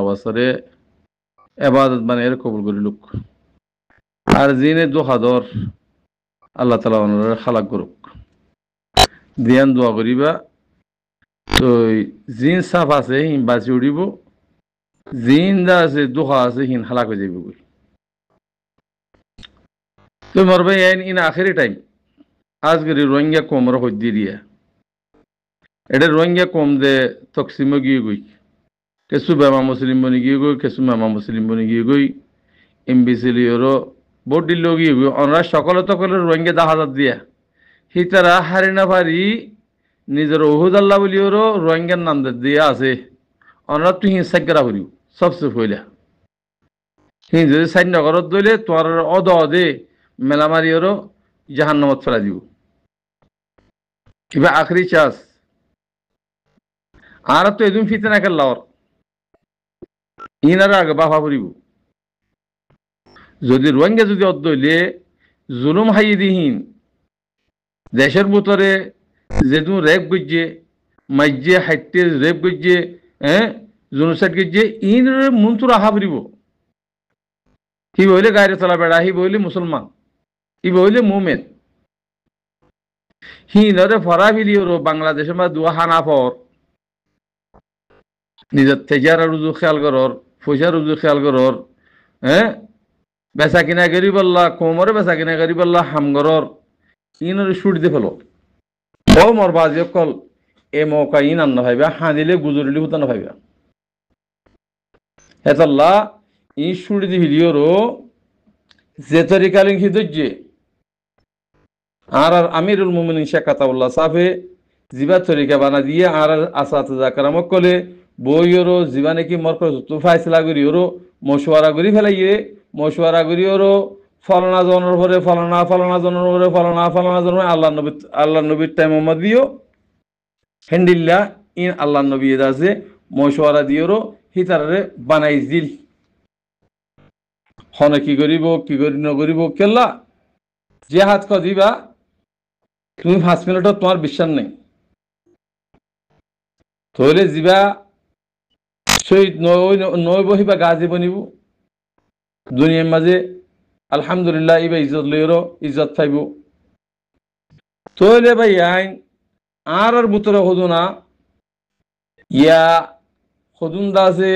অবসরে এবাদত মানে এর কবুল করি লোক আর জিনে দোহাদর আল্লাহ তালা ওনারা খালাক করুক দিয়ান দোয়া করিবা তো জিন সাফ আছে হিন বাঁচি উঠিব জিন দা আছে দোহা আছে হিন হালাক হয়ে যাইব তো মর ভাই ইন আখেরি টাইম আজকের রোহিঙ্গা কমর হদ্দি দিয়া এটা রোহিঙ্গা কম দে তকসিমে গিয়ে গই কেসু বেমা মুসলিম বনি গিয়ে গই কেসু মেমা মুসলিম বনি গিয়ে গই এমবিসিলিওরও ভোট দিল গিয়ে গই ওনারা সকলে তকলে রোহিঙ্গা 10,000 দিয়া হিতারা হারিনা পারি নিজের ওহুদ আল্লাহ বলিওরও রোহিঙ্গার নাম দিয়া আছে ওনারা তুই হিংসাগ্রা করিও সবচেয়ে পয়লা হিন যদি সাইন নগরত দইলে তোমার অদে মেলামারিওরও জাহান্নামত ফেলা দিব কিবা আখরি চাষ আর তো এদম ফিতনা খেলার ইনারা আগে বাফা পড়িব যদি রোহিঙ্গা যদি অদ্দইলে জুলুম হাইয়ে দিহীন দেশের ভিতরে যেহেতু রেপ গজ্জে মাইজে হাইটে রেপ গজ্জে জুনুসাইড গজ্জে ইন মন্ত্র আহা পড়িব হি বইলে গাড়ি চলা বেড়া হি বইলে মুসলমান হি বইলে মুমেন হি নরে ফরা ফিলিওর বাংলাদেশের মা দুয়া হানা ফর নিজের তেজারা রুজু খেয়াল করর পয়সা রুজু খেয়াল করর বেচা কিনা করি বললা কোমরে বেচা কিনা করি বললা হামগরর ইনরে সুট দিয়ে ফেলো ও মর বাজি অকল এ মৌকা ইন আন্ন ভাইবা হাঁদিলে গুজরিলি হতো না ভাইবা হেতাল্লা ই সুট দি ভিডিওরও যে তরিকালিং হিদুজ্জে আর আমিরুল মুমিনিন শেখ আতাউল্লাহ সাফে জিবা তরিকা বানা দিয়ে আর আসাতে জাকারামক কলে বইয়রও জিবা নাকি মর করে তো ফাইসলা করিওরও মশওয়ারা করি ফেলাইয়ে মশওয়ারা করিওরও ফলনা জনের পরে ফলনা জনের পরে ফলনা জনের আল্লাহ নবীর টাইম দিও হেন্ডিল্লা ইন আল্লাহ নবী আছে মশওয়ারা দিওরও হিতারে বানাই দিল হনে কি করিব কি করি নকরিব কেল্লা যে হাত ক দিবা তুমি 5 মিনিটত তোমার বিশ্বাস নেই তইলে যিবা শহীদ নয় বহিবা গাজী বনিব দুনিয়ার মাঝে আলহামদুলিল্লাহ ইবা ইজ্জত লইরো ইজ্জত পাইব তইলে ভাই আইন আর বুতরে হদুনা ইয়া হদুন আছে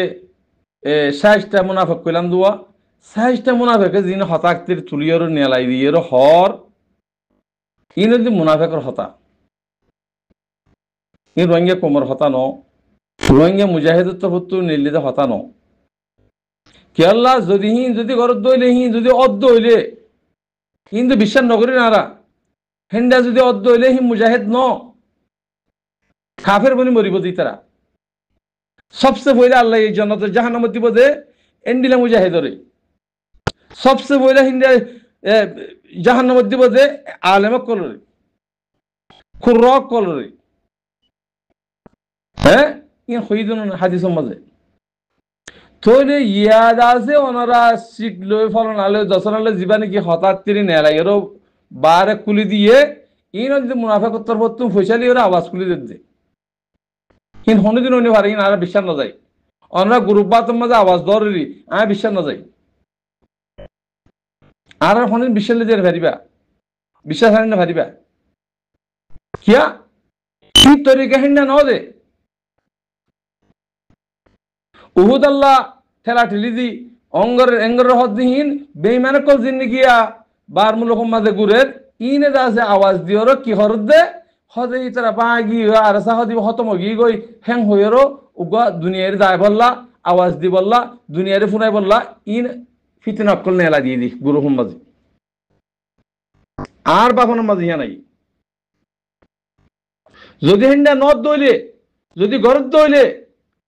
60টা মুনাফিক কইলাম দুয়া 60টা মুনাফিকে যিনি হতাকতির তুলিয়র নেলাই দিয়ের হর ইনদি মুনাফিকর হতা ইন রোহিঙ্গা কোমর হতা ন রোহিঙ্গা মুজাহিদত হতো নিলিতে হতা ন কেল্লা যদি ঘরত দইলে যদি অদ্দ হইলে কিন্তু বিশ্বাস নকরি নারা হেন্ডা যদি অদ্দ হইলে মুজাহিদ ন কাফের বনি মরিব দি তারা সবচেয়ে পয়লা আল্লাহ এই জান্নাতের জাহান্নামত দিব যে এন্ডিলা মুজাহিদরে সবচেয়ে পয়লা হিন্দা জাহান্নামত দিব যে আলেমক কলরে খুররক কলরে ইন হইদন হাদিসের মাঝে তইলে ইয়াদ আছে ওনারা শিখ লই ফলন আলে দশনালে জীবা নাকি হঠাৎ তিনি নেলাইরও বারে কুলি দিয়ে ইন যদি মুনাফিকত্বর পর তুমি ফয়সালি ওরা আওয়াজ কুলি দে ইন হনিদিন হইনি পারে ইন আর বিশ্বাস না যায় ওনারা গ্রুপবাতের মাঝে আওয়াজ ধরি আমি বিশ্বাস না যাই আর হনিদিন বিশ্বাস লে ভারিবা বিশ্বাস হারি না ভারিবা কিয়া কি তরিকা হিন্দা ন দে উহুদ আল্লাহ ঠেলা ঠেলি দি এঙ্গরের হদ্দিহীন বেইমানে কল জিন্দিগিয়া বার মুলক মাঝে গুরের ইনে আছে আওয়াজ দিওর কি হরদ দে হদে ইতারা পাগি আর সাহ দিব হতম গি গই হেং হইরো উগা দুনিয়ার দায় বললা আওয়াজ দি বললা দুনিয়ারে ফুনাই বললা ইন ফিতনা কল নেলা দিয়ে দি গুরু মাঝে আর বাপন মাঝে ইয়া নাই যদি হেন্ডা নদ দইলে যদি গরদ দইলে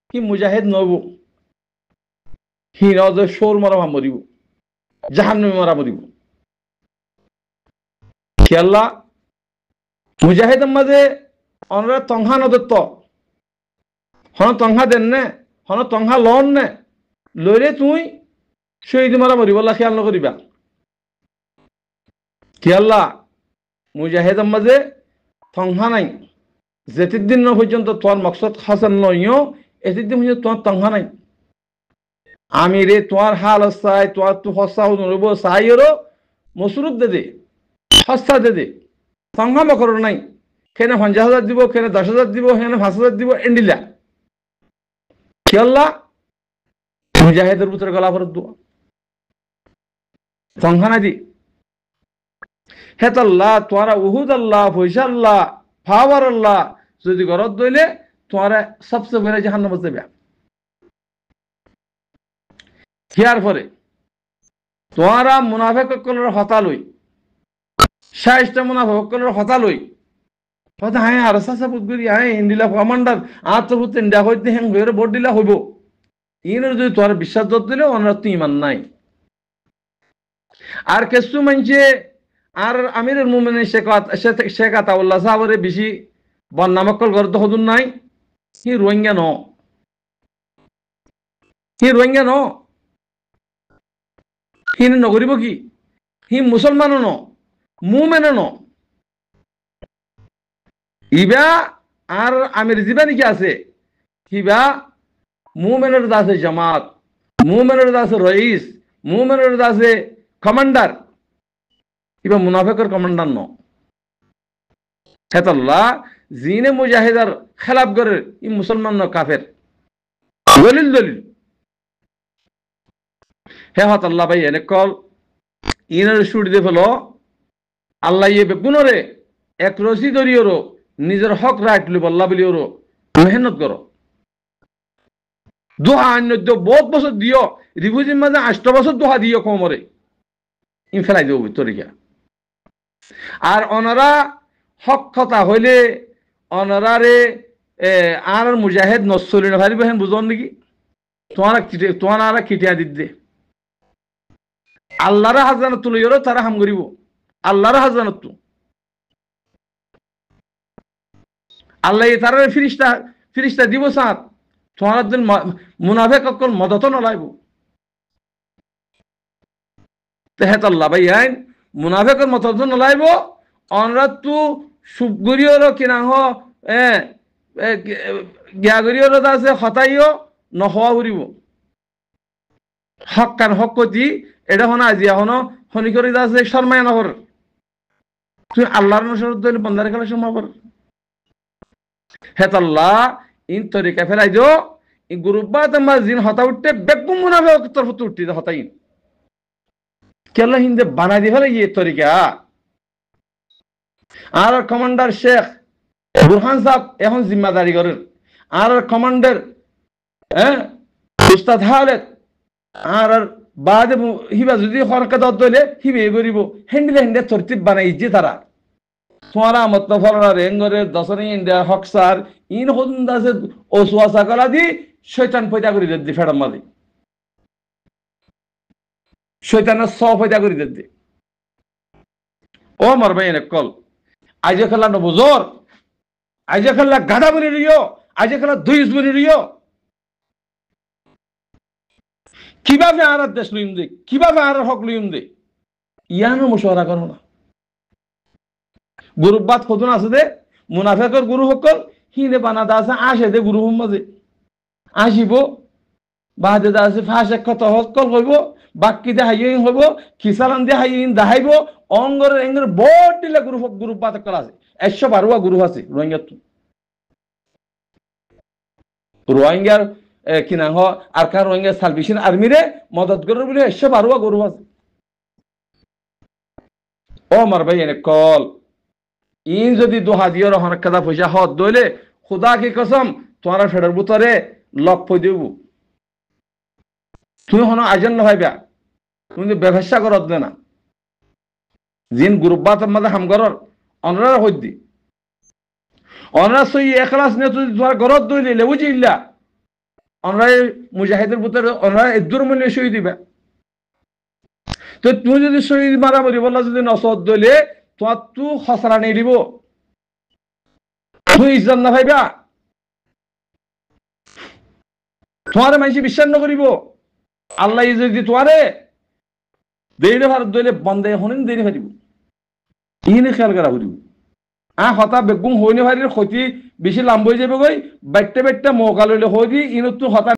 কি মুজাহিদ নব হি নদ সোর মরা মরিব জাহান্নামে মরা মরিব খেয়াল্লা মুজাহিদের মাঝে অনরা তংহা নদত্ত হন তংহা দেন নে হন তংহা লন নে লইলে তুই শহীদ মরা মরিব আল্লাহ খেয়াল নকরিবা খেয়াল্লা মুজাহিদের মাঝে তংহা নাই যেতির দিন পর্যন্ত তোমার মকসদ হাসান নইও এতির দিন পর্যন্ত তোমার তংহা নাই আমি রে তোমার হাল চাই তোমার তো হস্তা নরব চাইরও মসুরুপ দে হস্তা দে সংগ্রাম করো নাই কেন 50,000 দিব কেন 10,000 দিব কেন 5,000 দিব এন্ডিলা কি আল্লাহ মুজাহিদের পুত্র গলা ভরত দোয়া সংখ্যা দি হেতাল্লাহ তোমারা উহুদ আল্লাহ পয়সা আল্লাহ পাওয়ার আল্লাহ যদি গরত দইলে তোমারা সবচেয়ে বেড়ে জাহান্নাম যাবে হিয়ার পরে তোমারা মুনাফিক সকলের হতা লই 60টা মুনাফিক সকলের হতা লই হতা হ্যাঁ আর সাসা বুদগুরি হ্যাঁ ইন্ডিলা কমান্ডার আত্মভূত ইন্ডিয়া হইতে হ্যাঁ হইরে ভোট দিলা হইব ইনের যদি তোমার বিশ্বাস জত দিলে ওনার তো ইমান নাই আর কিছু মানছে আর আমিরুল মুমিনিন শেখ আতাউল্লাহ সাহাবরে বেশি বন্নামকল গর্দ হদুন নাই হি রোহিঙ্গা ন হি নগরিব কি হি মুসলমানও ন মুমেনও ন ইবা আর আমির জিবা নাকি আছে হিবা মুমেনের দাসে জামাত মুমেনের দাসে রইস মুমেনের দাসে কমান্ডার ইবা মুনাফিকের কমান্ডার ন হেতাল্লাহ জিনে মুজাহিদার খেলাফ করে ই মুসলমান ন কাফের দলিল হে হতাল্লাহ ভাই এনে কল ইনের সুট দিয়ে ফেলো আল্লাহ ইয়ে বেগুনরে এক রসি দরিয়রো নিজের হক রাইট লিব আল্লাহ বলিওরো মেহনত করো দোহা অন্য বহুত বছর দিও রিফিউজির মাঝে 8 বছর দোহা দিও কোমরে ইন ফেলাই দেব তরিকা আর ওনারা হক কথা হইলে ওনারারে আর মুজাহিদ নসলি না ভারিব হেন বুঝন নাকি তোমারা কিটিয়া দিতে আল্লাহর হাজানত তুলিও তারা হাম করিব আল্লাহর হাজানত আল্লাহ তারা ফিরিস্তা দিব সাত তোমার দিন মুনাফিক সকল মদত নলাইব তেহেত আল্লাহ ভাই আইন মুনাফিকের মদত নলাইব অনরাত তু সুগরিয়র কিনা হ গিয়াগরিয়র আছে হতাইও নহওয়া ঘুরিব হক কান হক কতি এটা হন আজিয়া হন হনি করে আছে শর্মায় নহর তুই আল্লাহর নসরত দইলে বন্দারে খেলা সময় কর হেতাল্লাহ ইন তরিকা ফেলাই দিও ই গ্রুপবা তোমার জিন হতা উঠতে বেগুম মুনাফিক তরফ উঠতে হতাই কেলা হিন্দে বানাই দি ফেলে ইয়ে তরিকা আর কমান্ডার শেখ বুরহান সাহেব এখন জিম্মাদারি করেন আর কমান্ডার উস্তাদ হালেদ আর বাদে হিবা যদি হরকা দত দইলে হিবে করিব হেন্ডে তরতিব বানাই যে তারা তোমারা মত ফলনা রেঙ্গরে দশনি ইন্ডিয়া হকসার ইন হন্দাসে ওসুয়া সাকালা দি শয়তান পয়দা করি দে ফেড়াম মালি শয়তানের স পয়দা করি দে ও মারবে এনে কল আজ খেলা নবজোর আজ খেলা গাধা বনি রিও আজ খেলা দুইস বনি রিও কিভাবে আর দেশ লইম দে কিভাবে আর হক লইম দে ইয়ানো মশওয়ারা করো না গুরুবাদ খোদন আছে দে মুনাফিকের গুরু সকল হিনে বানাদা আছে আসে দে গুরু মাঝে আসিব বাদে দা আছে ফাঁস এক কথা সকল হইব বাক্কি দে হাইন হইব খিসালান দে হাইন দাহাইব অঙ্গরের এঙ্গর বড় দিলে গুরুবাদ সকল আছে 112 গুরু আছে রোহিঙ্গার কিনা হ আর কার রোহিঙ্গা সালভেশন আর্মিরে মদত করে বলে 112 গুরু আছে ও মার ভাই এনে কল ইন যদি দোহা দিও রহন কাদা পয়সা হত দইলে খুদা কি কসম তোমার ফেডার বুতরে লক পই দেব তুমি হন আজন ন ভাইবা তুমি ব্যবসা করত না জিন গ্রুপবাত মধ্যে হাম করর অনরা হইদি অনরা সই ইখলাস নে তুই তোমার গরত দইলে লেবুজি ইল্লা অনরা মুজাহিদের বুতরে অনরা এদুর মূল্য সই দিবা তো তুমি যদি সই মারামারি বলা যদি নসদ দইলে তোমার তু খসরা নেই দিব তুই ইজ্জত না ভাইবা তোমার মানুষ বিশ্বাস না করিব আল্লাহ যদি তোমারে দেইলে ভারত দইলে বন্ধে হনিন দেরি ভারিব ইনে খেয়াল করা করিব হতা বেগুম হইনে ভারির ক্ষতি বেশি লাম্ব হয়ে যাবে গই বাইটে মৌকা লইলে হই দি ইনত হতা